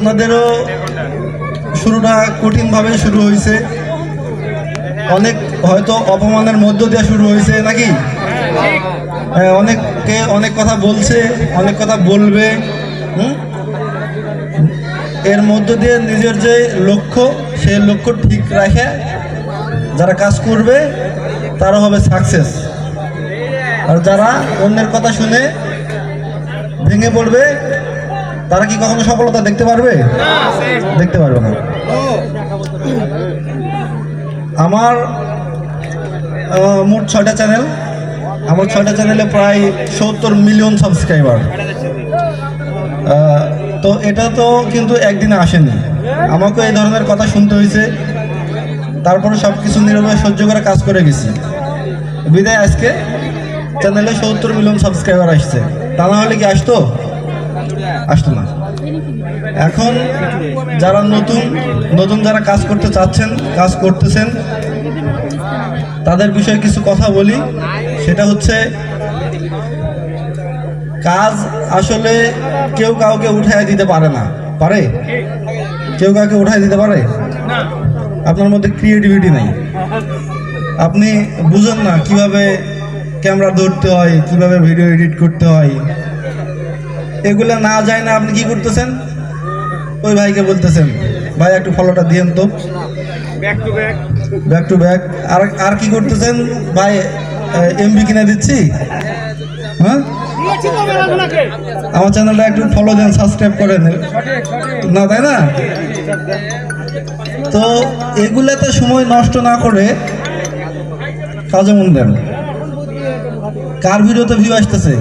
আপনাদেরও শুরুটা কঠিনভাবে শুরু হয়েছে, অনেক হয়তো অপমানের মধ্য দিয়ে শুরু হয়েছে নাকি? অনেককে অনেক কথা বলছে, অনেক কথা বলবে। এর মধ্য দিয়ে নিজের যে লক্ষ্য, সেই লক্ষ্য ঠিক রাখে যারা কাজ করবে তারা হবে সাকসেস। আর যারা অন্যের কথা শুনে ভেঙে পড়বে তারা কি কখনো সফলতা দেখতে পারবে? দেখতে পারবে না। আমার মোট 6টা চ্যানেল, আমার 6টা চ্যানেলে প্রায় 70 মিলিয়ন সাবস্ক্রাইবার। তো এটা তো কিন্তু একদিনে আসেনি, আমাকেও এই ধরনের কথা শুনতে হয়েছে, তারপরে সব কিছু নীরবে সহ্য করে কাজ করে গেছি, বিদায় আজকে চ্যানেলে 70 মিলিয়ন সাবস্ক্রাইবার আসছে। তা না হলে কি আসতো? আসতো না। এখন যারা নতুন যারা কাজ করতে চাচ্ছেন, কাজ করতেছেন, তাদের বিষয়ে কিছু কথা বলি। সেটা হচ্ছে, কাজ আসলে কেউ কাউকে উঠায় দিতে পারে না। পারে? কেউ কাউকে উঠায় দিতে পারে? আপনার মধ্যে ক্রিয়েটিভিটি নেই, আপনি বুঝেন না কিভাবে ক্যামেরা ধরতে হয়, কিভাবে ভিডিও এডিট করতে হয়, এগুলো না যায় না। আপনি কি করতেছেন? ওই ভাইকে বলতেছেন, ভাই একটু ফলোটা দিয়েন তো, ব্যাক টু ব্যাক। আর কি করতেছেন? ভাই এমবি কিনে দিচ্ছি, হ্যাঁ আমার চ্যানেলটা একটু ফলো দেন, সাবস্ক্রাইব করেন না, তাই না? তো এগুলাতে সময় নষ্ট না করে কাজে মন দেন। কার ভিডিওতে ভিউ আসতেছে?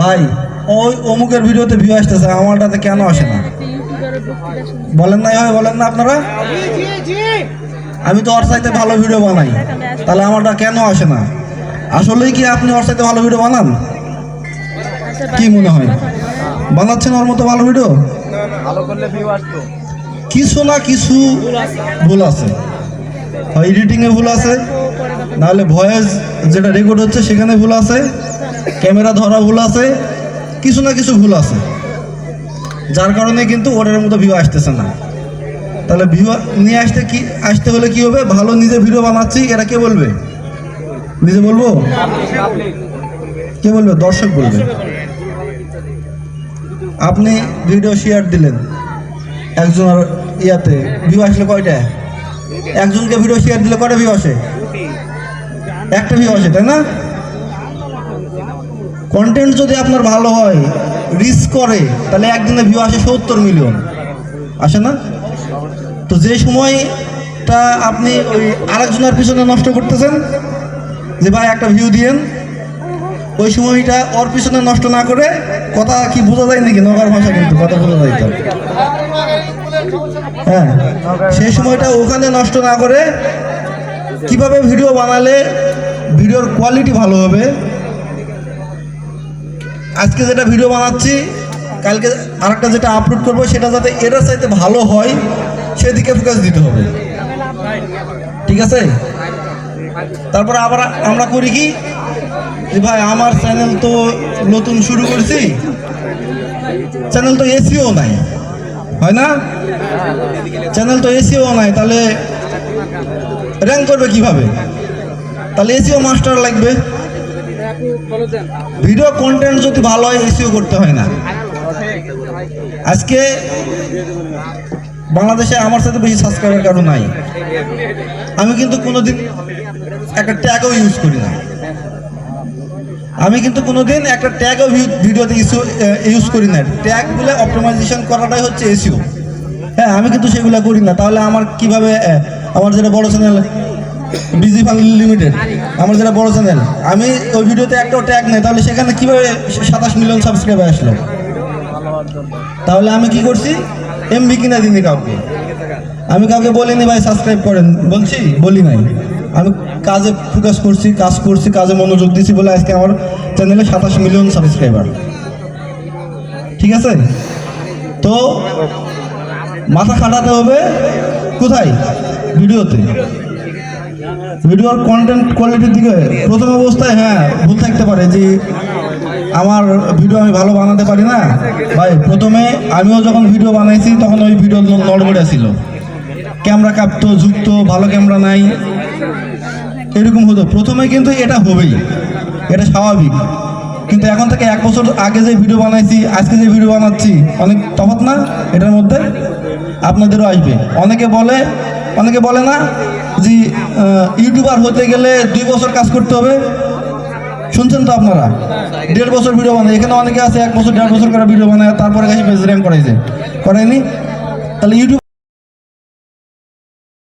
ভাই ওই অমুকের ভিডিওতে ভিউ আসতেছে, আমারটাতে কেন আসে না? বলেন না, হয় বলেন না আপনারা? আমি তো ওর চাইতে ভালো ভিডিও বানাই, তাহলে আমারটা কেন আসে না? আসলেই কি আপনি ওর চাইতে ভালো ভিডিও বানান? কি মনে হয় বানাচ্ছেন ওর মতো ভালো ভিডিও? কিছু না কিছু ভুল আছে, হয় এডিটিংয়ে ভুল আছে, নাহলে ভয়েস যেটা রেকর্ড হচ্ছে সেখানে ভুল আছে, ক্যামেরা ধরা ভুল আছে, কিছু না কিছু ভুল আছে, যার কারণে কিন্তু ওটার মতো ভিউ আসতেছে না। তাহলে ভিউ নিয়ে আসতে হলে কি হবে? ভালো নিজে ভিডিও বানাচ্ছি, এটা কে বলবে? নিজে বলবো? কে বলবে? দর্শক বলবে। আপনি ভিডিও শেয়ার দিলেন, একজনের ইয়াতে ভিউ আসলে কয়টা? একজনকে ভিডিও শেয়ার দিলে কয়টা ভিউ আসে? একটা ভিউ আসে, তাই না? কন্টেন্ট যদি আপনার ভালো হয়, রিচ করে, তাহলে একদিনে ভিউ আসে 70 মিলিয়ন, আসে না? তো যে সময়টা আপনি ওই আরেকজনের পিছনে নষ্ট করতেছেন, যে ভাই একটা ভিউ দিয়েন, ওই সময়টা ওর পিছনে নষ্ট না করে, কথা কি বোঝা যায় নাকি? নগর ভাষা কিন্তু কথা বোঝা যায় তো, হ্যাঁ, সেই সময়টা ওখানে নষ্ট না করে কিভাবে ভিডিও বানালে ভিডিওর কোয়ালিটি ভালো হবে, আজকে যেটা ভিডিও বানাচ্ছি কালকে আরেকটা যেটা আপলোড করবো সেটা যাতে এটার চাইতে ভালো হয় সেদিকে ফোকাস দিতে হবে, ঠিক আছে? তারপরে আবার আমরা করি কি, যে ভাই আমার চ্যানেল তো নতুন শুরু করছি, চ্যানেল তো এসিও নাই, হয় না? চ্যানেল তো এসিও নাই, তাহলে র্যাঙ্ক করবে কিভাবে? তাহলে এসিও মাস্টার লাগবে। ভিডিও কন্টেন্ট যদি ভালো হয়, এসিও করতে হয় না। আজকে বাংলাদেশে আমার সাথে বেশি সাবস্ক্রাইবার কারো নাই, আমি কিন্তু কোনোদিন একটা ট্যাগও ইউজ করি না, আমি কিন্তু কোনোদিন একটা ট্যাগও ভিডিওতে ইউজ করি না। ট্যাগগুলো অপটিমাইজেশন করাটাই হচ্ছে এসইও, হ্যাঁ, আমি কিন্তু সেগুলো করি না। তাহলে আমার কিভাবে, আমার যেটা বড় চ্যানেল বিজি ফ্যামিলি লিমিটেড, আমার যেটা বড় চ্যানেল, আমি ওই ভিডিওতে একটাও ট্যাগ নেই, তাহলে সেখানে কিভাবে 27 মিলিয়ন সাবস্ক্রাইবার আসলো? তাহলে আমি কি করছি? এমবি কিনা দিনি কাউকে, আমি কাউকে বলিনি ভাই সাবস্ক্রাইব করেন, বলি নাই। আমি কাজে ফোকাস করছি, কাজে মনোযোগ দিচ্ছি বলে আজকে আমার চ্যানেলে 27 মিলিয়ন সাবস্ক্রাইবার, ঠিক আছে? তো মাথা খাটাতে হবে কোথায়? ভিডিওতে। ভিডিওর কন্টেন্ট কোয়ালিটির দিকে প্রথম অবস্থায় হ্যাঁ ভুল থাকতে পারে, যে আমার ভিডিও আমি ভালো বানাতে পারি না ভাই। প্রথমে আমিও যখন ভিডিও বানাইছি তখন ওই ভিডিও নড়বড়ে ছিল, ক্যামেরা কাঁপতো, ঝুঁকতো, ভালো ক্যামেরা নাই, এরকম হতো প্রথমে। কিন্তু এটা হবেই, এটা স্বাভাবিক। কিন্তু এখন থেকে 1 বছর আগে যে ভিডিও বানাইছি আজকে যে ভিডিও বানাচ্ছি অনেক তফাৎ না এটার মধ্যে? আপনাদেরও আসবে। অনেকে বলে না যে ইউটিউবার হতে গেলে 2 বছর কাজ করতে হবে, শুনছেন তো আপনারা? 1.5 বছর ভিডিও বানায়, এখানে অনেকে আছে 1 বছর 1.5 বছর করে ভিডিও বানায়, তারপরে কাছে পেজ র্যাঙ্ক করাইছে, করায়নি? তাহলে ইউটিউব